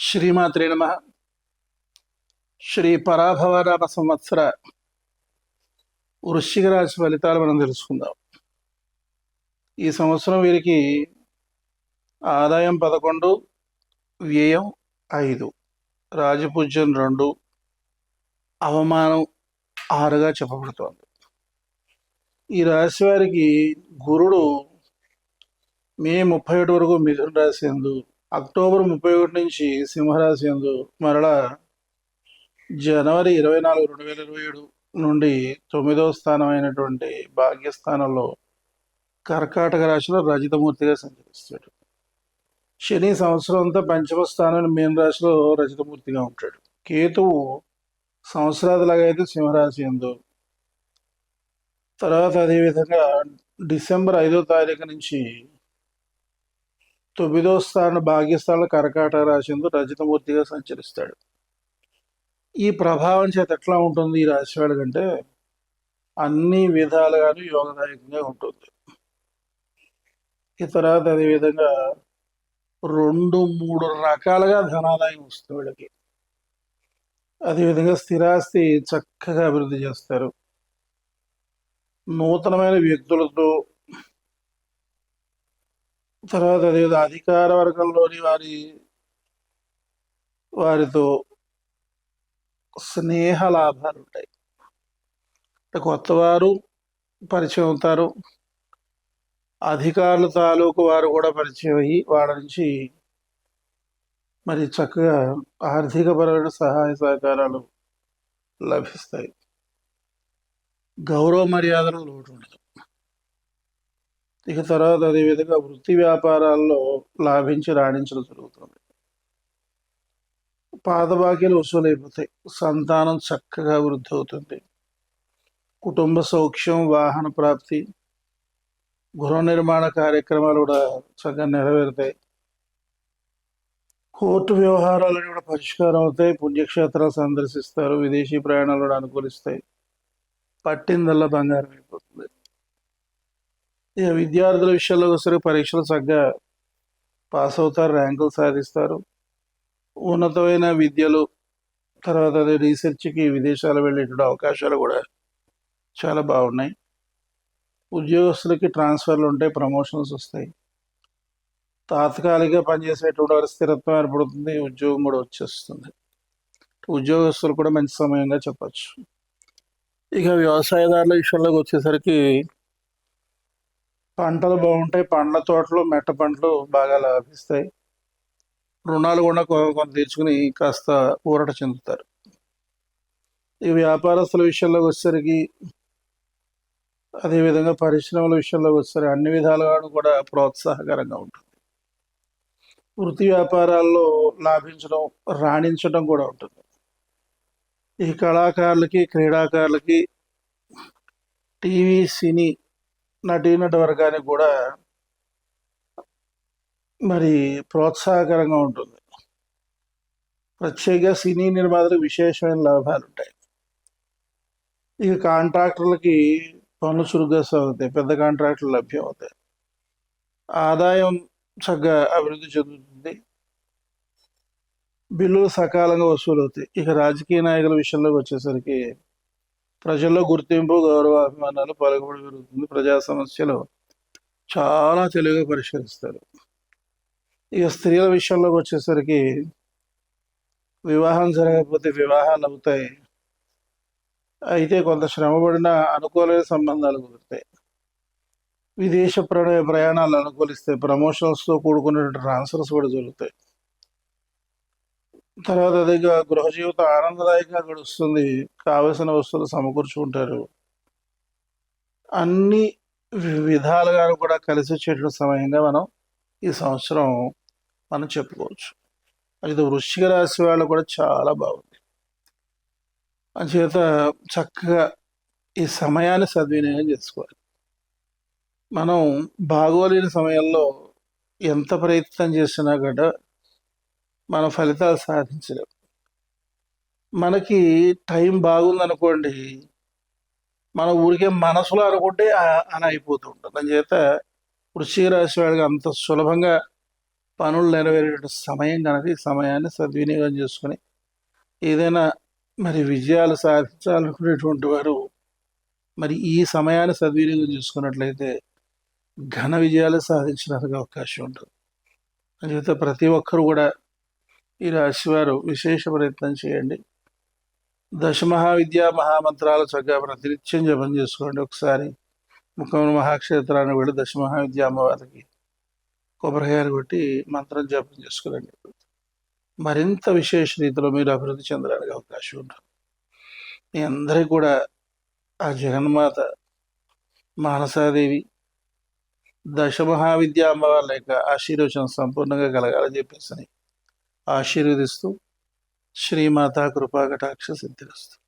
శ్రీమాత్రే నమ. శ్రీ పరాభవనామ సంవత్సర వృశ్చిక రాశి ఫలితాలు మనం తెలుసుకుందాం. ఈ సంవత్సరం వీరికి ఆదాయం 11, వ్యయం 5, రాజపూజ్యం 2, అవమానం 6గా చెప్పబడుతోంది. ఈ రాశి వారికి గురుడు మే 31 వరకు మిథున రాశి యందు, అక్టోబర్ 31 నుంచి సింహరాశి యందు, మరలా జనవరి 24, 2027 నుండి 9వ స్థానం అయినటువంటి భాగ్యస్థానంలో కర్కాటక రాశిలో రజితమూర్తిగా సంచరిస్తాడు. శని సంవత్సరం అంతా పంచమ స్థానం మీన రాశిలో రజితమూర్తిగా ఉంటాడు. కేతువు సంవత్సరాదిలాగా అయితే సింహరాశి యందు, తర్వాత అదేవిధంగా డిసెంబర్ 5వ తారీఖు నుంచి 9వ స్థానం భాగ్యస్థానంలో కర్కాటక రాశి యందు రజితమూర్తిగా సంచరిస్తాడు. ఈ ప్రభావం చేత ఎట్లా ఉంటుంది ఈ రాశి వాళ్ళకంటే అన్ని విధాలుగాను యోగదాయకంగా ఉంటుంది. ఈ తర్వాత అదేవిధంగా 2-3 రకాలుగా ధనాదాయం వస్తుంది వీళ్ళకి. అదేవిధంగా స్థిరాస్తి చక్కగా అభివృద్ధి చేస్తారు. నూతనమైన వ్యక్తులతో, తర్వాత అదేవిధంగా అధికార వర్గంలోని వారితో స్నేహ లాభాలు ఉంటాయి. కొత్త వారు పరిచయం అవుతారు. అధికారుల తాలూకు వారు కూడా పరిచయం అయ్యి వాళ్ళ నుంచి మరి చక్కగా ఆర్థికపరమైన సహాయ సహకారాలు లభిస్తాయి. గౌరవ మర్యాదలు లోటు ఉండదు. ఇక తర్వాత అదేవిధంగా వృత్తి వ్యాపారాల్లో లాభించి రాణించడం జరుగుతుంది. పాత బాకీలు వసూలైపోతాయి. సంతానం చక్కగా వృద్ధి అవుతుంది. కుటుంబ సౌఖ్యం, వాహన ప్రాప్తి, గృహ నిర్మాణ కార్యక్రమాలు కూడా చక్కగా నెరవేరుతాయి. కోర్టు వ్యవహారాలు కూడా పరిష్కారం అవుతాయి. పుణ్యక్షేత్రాలు సందర్శిస్తారు. విదేశీ ప్రయాణాలు కూడా అనుకూలిస్తాయి. పట్టిందల్లా బంగారం అయిపోతుంది. ఇక విద్యార్థుల విషయంలో ఒకసారి పరీక్షలు చక్కగా పాస్ అవుతారు, ర్యాంకులు సాధిస్తారు. ఉన్నతమైన విద్యలు, తర్వాత అదే రీసెర్చ్కి విదేశాలు వెళ్ళేటువంటి అవకాశాలు కూడా చాలా బాగున్నాయి. ఉద్యోగస్తులకి ట్రాన్స్ఫర్లు ఉంటాయి, ప్రమోషన్స్ వస్తాయి. తాత్కాలిక పనిచేసేటువంటి వారి స్థిరత్వం ఏర్పడుతుంది. ఉద్యోగం కూడా వచ్చేస్తుంది. ఉద్యోగస్తులు కూడా మంచి సమయంగా చెప్పచ్చు. ఇక వ్యవసాయదారుల విషయంలోకి వచ్చేసరికి పంటలు బాగుంటాయి. పండ్ల తోటలు, మెట్ట పంటలు బాగా లాభిస్తాయి. రుణాలు కూడా కొంత తీర్చుకుని కాస్త ఊరట చెందుతారు. ఈ వ్యాపారస్తుల విషయంలోకి వచ్చేసరికి, అదేవిధంగా పరిశ్రమల విషయంలోకి వచ్చేసరికి అన్ని విధాలుగా కూడా ప్రోత్సాహకరంగా ఉంటుంది. వృత్తి వ్యాపారాల్లో లాభించడం, రాణించడం కూడా ఉంటుంది. ఈ కళాకారులకి, క్రీడాకారులకి, టీవీ, సినీ నటీనట వర్గానికి కూడా మరి ప్రోత్సాహకరంగా ఉంటుంది. ప్రత్యేకంగా సినీ నిర్మాతలకు విశేషమైన లాభాలు ఉంటాయి. ఇక కాంట్రాక్టర్లకి పనులు చురుగ్గా సాగుతాయి. పెద్ద కాంట్రాక్టులు లభ్యం అవుతాయి. ఆదాయం చక్కగా అభివృద్ధి చెందుతుంది. బిల్లులు సకాలంగా వసూలు అవుతాయి. ఇక రాజకీయ నాయకుల విషయంలోకి వచ్చేసరికి ప్రజల్లో గుర్తింపు, గౌరవ, అభిమానాలు, పలుకుబడి పెరుగుతుంది. ప్రజా సమస్యలు చాలా తెలివిగా పరిష్కరిస్తారు. ఇక స్త్రీల విషయంలోకి వచ్చేసరికి వివాహం జరగకపోతే వివాహాలు అవుతాయి. అయితే కొంత శ్రమపడిన అనుకూలమైన సంబంధాలు కుదురుతాయి. విదేశ ప్రయాణాలు అనుకూలిస్తాయి. ప్రమోషన్స్తో కూడుకున్న ట్రాన్స్ఫర్స్ కూడా జరుగుతాయి. తర్వాత అదే గృహ జీవితం ఆనందదాయకంగా గడుస్తుంది. కావలసిన వస్తువులు సమకూర్చుకుంటారు. అన్ని విధాలుగా కూడా కలిసి వచ్చేటువంటి సమయంగా ఈ సంవత్సరం మనం చెప్పుకోవచ్చు. అయితే వృశ్చిక రాశి వాళ్ళు కూడా చాలా బాగుంది. అంచేత చక్కగా ఈ సమయాన్ని సద్వినియోగం చేసుకోవాలి. మనం బాగోలేని సమయంలో ఎంత ప్రయత్నం చేసినా కూడా మన ఫలితాలు సాధించలేం. మనకి టైం బాగుందనుకోండి, మన ఊరికే మనసులో అనుకుంటే అలా అయిపోతూ ఉంటుంది. అందుచేత వృశ్చిక రాశి వాళ్ళకి అంత సులభంగా పనులు నెరవేరే సమయం కనుక ఈ సమయాన్ని సద్వినియోగం చేసుకుని ఏదైనా మరి విజయాలు సాధించాలనుకునేటువంటి వారు మరి ఈ సమయాన్ని సద్వినియోగం చేసుకున్నట్లయితే ఘన విజయాలు సాధించడానికి అవకాశం ఉంటుంది. అందుచేత ప్రతి ఒక్కరు కూడా ఈ రాశివారు విశేష ప్రయత్నం చేయండి. దశమహావిద్యా మహామంత్రాలు చక్కగా ప్రతినిత్యం జపం చేసుకోండి. ఒకసారి ముఖం మహాక్షేత్రాన్ని వెళ్ళి దశమహావిద్యా అమ్మవారికి కొబ్బరికాయలు కొట్టి మంత్రం జపం చేసుకోండి. మరింత విశేష రీతిలో మీరు అభివృద్ధి చెందడానికి అవకాశం ఉంటుంది. మీ అందరికీ కూడా ఆ జగన్మాత మానసాదేవి దశమహావిద్యా అమ్మవారి యొక్క ఆశీర్వచనం సంపూర్ణంగా కలగాలని చెప్పేసి ఆశీర్వదిస్తూ శ్రీమాతా కృపా కటాక్ష సిద్ధిరస్తు.